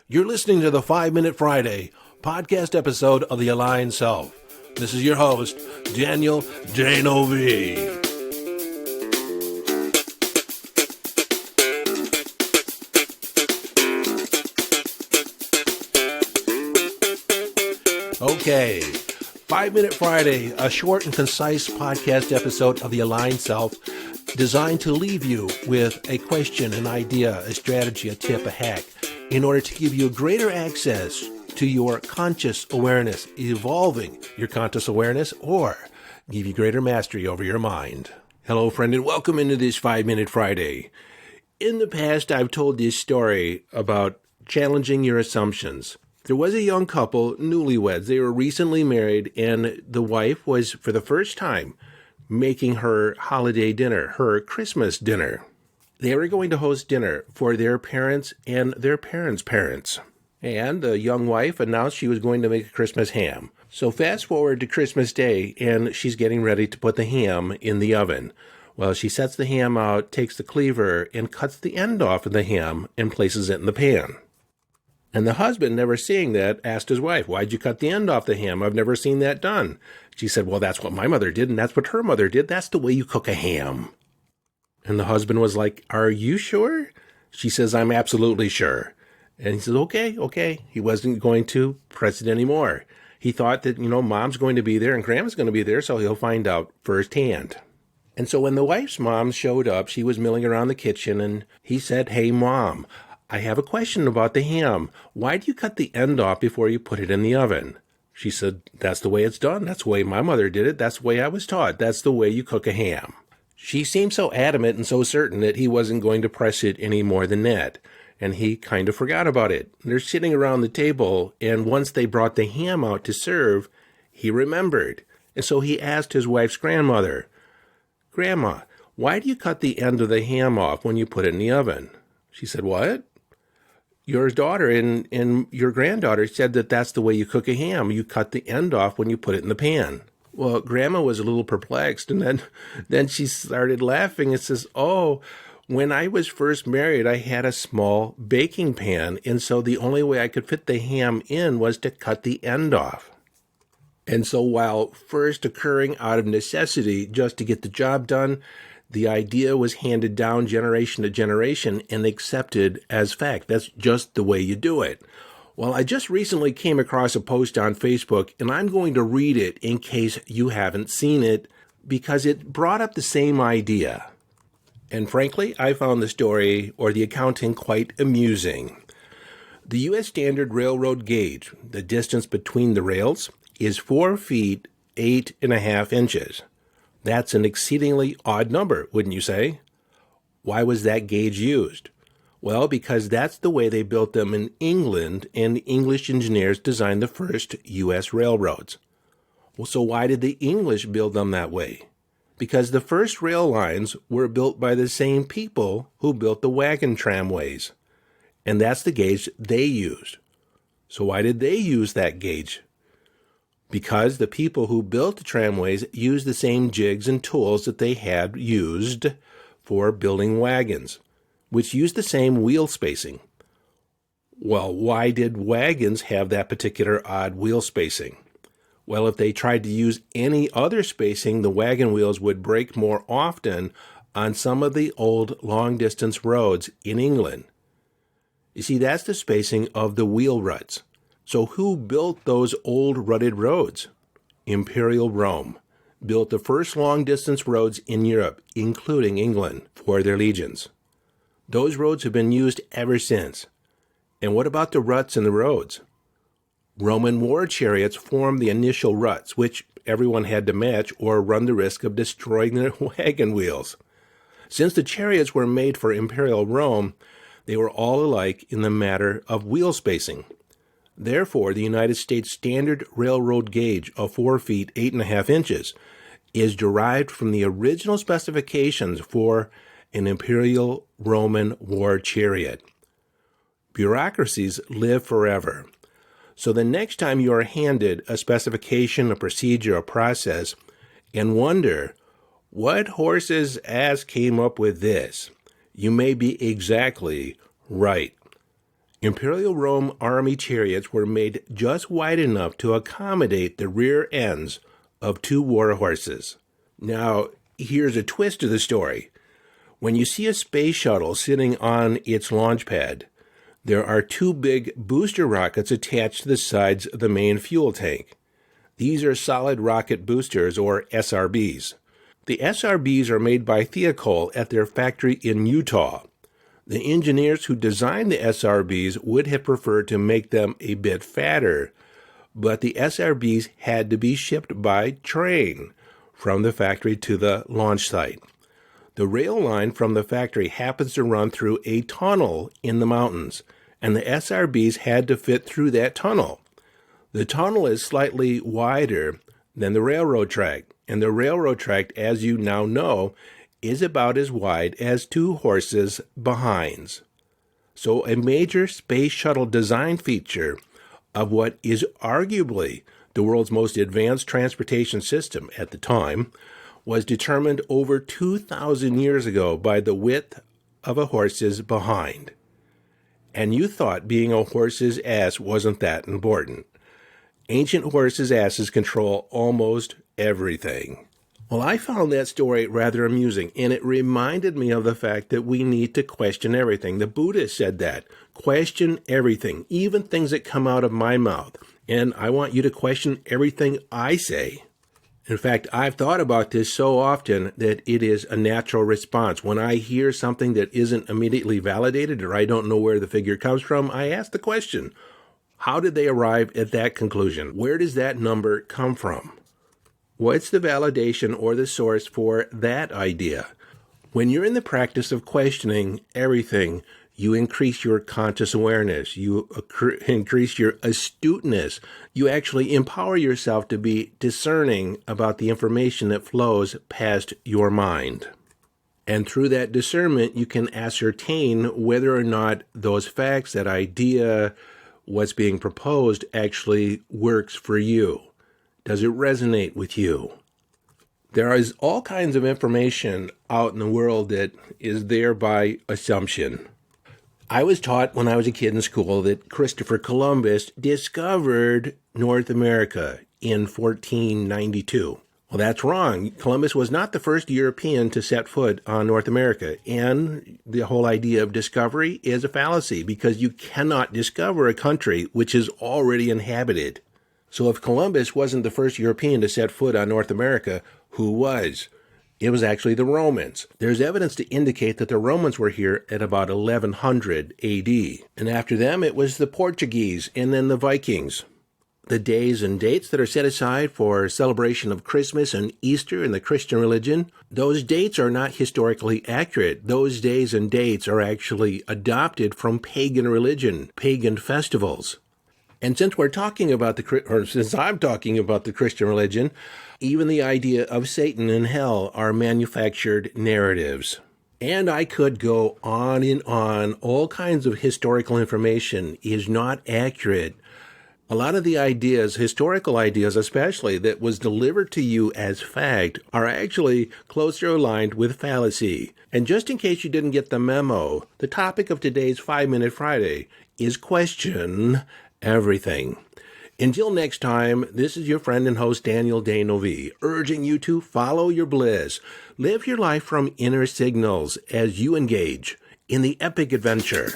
You're listening to the 5-Minute Friday podcast episode of The Aligned Self. This is your host, Daniel J-N-O-V. Okay, 5-Minute Friday, a short and concise podcast episode of The Aligned Self designed to leave you with a question, an idea, a strategy, a tip, a hack, in order to give you greater access to your conscious awareness, evolving your conscious awareness, or give you greater mastery over your mind. Hello, friend, and welcome into this 5-Minute Friday. In the past, I've told this story about challenging your assumptions. There was a young couple, newlyweds. They were recently married, and the wife was, for the first time, making her holiday dinner, her Christmas dinner. They were going to host dinner for their parents and their parents' parents. And the young wife announced she was going to make a Christmas ham. So fast forward to Christmas Day, and she's getting ready to put the ham in the oven. Well, she sets the ham out, takes the cleaver, and cuts the end off of the ham and places it in the pan. And the husband, never seeing that, asked his wife, "Why'd you cut the end off the ham? I've never seen that done." She said, "Well, that's what my mother did, and that's what her mother did. That's the way you cook a ham." And the husband was like, "Are you sure?" She says, "I'm absolutely sure." And he says, okay. He wasn't going to press it anymore. He thought that, mom's going to be there and grandma's going to be there, so he'll find out firsthand. And so when the wife's mom showed up, she was milling around the kitchen, and he said, "Hey, Mom, I have a question about the ham. Why do you cut the end off before you put it in the oven?" She said, "That's the way it's done. That's the way my mother did it. That's the way I was taught. That's the way you cook a ham." She seemed so adamant and so certain that he wasn't going to press it any more than that. And he kind of forgot about it. They're sitting around the table, and once they brought the ham out to serve, he remembered. And so he asked his wife's grandmother, "Grandma, why do you cut the end of the ham off when you put it in the oven?" She said, "What? Your daughter and your granddaughter said that that's the way you cook a ham. You cut the end off when you put it in the pan." Well, Grandma was a little perplexed, and then she started laughing and says, "Oh, when I was first married, I had a small baking pan, and so the only way I could fit the ham in was to cut the end off." And so while first occurring out of necessity just to get the job done, the idea was handed down generation to generation and accepted as fact. That's just the way you do it. Well, I just recently came across a post on Facebook, and I'm going to read it in case you haven't seen it, because it brought up the same idea. And frankly, I found the story or the accounting quite amusing. The U.S. standard railroad gauge, the distance between the rails, is 4 feet, 8.5 inches. That's an exceedingly odd number, wouldn't you say? Why was that gauge used? Well, because that's the way they built them in England, and English engineers designed the first U.S. railroads. Well, so why did the English build them that way? Because the first rail lines were built by the same people who built the wagon tramways. And that's the gauge they used. So why did they use that gauge? Because the people who built the tramways used the same jigs and tools that they had used for building wagons, which used the same wheel spacing. Well, why did wagons have that particular odd wheel spacing? Well, if they tried to use any other spacing, the wagon wheels would break more often on some of the old long-distance roads in England. You see, that's the spacing of the wheel ruts. So who built those old rutted roads? Imperial Rome built the first long-distance roads in Europe, including England, for their legions. Those roads have been used ever since. And what about the ruts in the roads? Roman war chariots formed the initial ruts, which everyone had to match or run the risk of destroying their wagon wheels. Since the chariots were made for Imperial Rome, they were all alike in the matter of wheel spacing. Therefore, the United States standard railroad gauge of 4 feet, 8.5 inches is derived from the original specifications for an Imperial Roman war chariot. Bureaucracies live forever. So the next time you are handed a specification, a procedure, a process, and wonder, what horse's ass came up with this? You may be exactly right. Imperial Rome army chariots were made just wide enough to accommodate the rear ends of 2 war horses. Now, here's a twist to the story. When you see a space shuttle sitting on its launch pad, there are 2 big booster rockets attached to the sides of the main fuel tank. These are solid rocket boosters, or SRBs. The SRBs are made by Thiokol at their factory in Utah. The engineers who designed the SRBs would have preferred to make them a bit fatter, but the SRBs had to be shipped by train from the factory to the launch site. The rail line from the factory happens to run through a tunnel in the mountains, and the SRBs had to fit through that tunnel. The tunnel is slightly wider than the railroad track, and the railroad track, as you now know, is about as wide as 2 horses' behinds. So a major space shuttle design feature of what is arguably the world's most advanced transportation system at the time was determined over 2,000 years ago by the width of a horse's behind. And you thought being a horse's ass wasn't that important. Ancient horses' asses control almost everything. Well, I found that story rather amusing, and it reminded me of the fact that we need to question everything. The Buddha said that. Question everything, even things that come out of my mouth. And I want you to question everything I say. In fact, I've thought about this so often that it is a natural response. When I hear something that isn't immediately validated or I don't know where the figure comes from, I ask the question, how did they arrive at that conclusion? Where does that number come from? What's the validation or the source for that idea? When you're in the practice of questioning everything, you increase your conscious awareness, you increase your astuteness, you actually empower yourself to be discerning about the information that flows past your mind. And through that discernment, you can ascertain whether or not those facts, that idea, what's being proposed actually works for you. Does it resonate with you? There is all kinds of information out in the world that is there by assumption. I was taught when I was a kid in school that Christopher Columbus discovered North America in 1492. Well, that's wrong. Columbus was not the first European to set foot on North America, and the whole idea of discovery is a fallacy because you cannot discover a country which is already inhabited. So if Columbus wasn't the first European to set foot on North America, who was? It was actually the Romans. There's evidence to indicate that the Romans were here at about 1100 AD. And after them, it was the Portuguese and then the Vikings. The days and dates that are set aside for celebration of Christmas and Easter in the Christian religion, those dates are not historically accurate. Those days and dates are actually adopted from pagan religion, pagan festivals. And since I'm talking about the Christian religion, even the idea of Satan and hell are manufactured narratives. And I could go on and on. All kinds of historical information is not accurate. A lot of the ideas, historical ideas especially, that was delivered to you as fact are actually closer aligned with fallacy. And just in case you didn't get the memo, the topic of today's 5-Minute Friday is question everything. Until next time, this is your friend and host Daniel Day-Novi, urging you to follow your bliss. Live your life from inner signals as you engage in the epic adventure.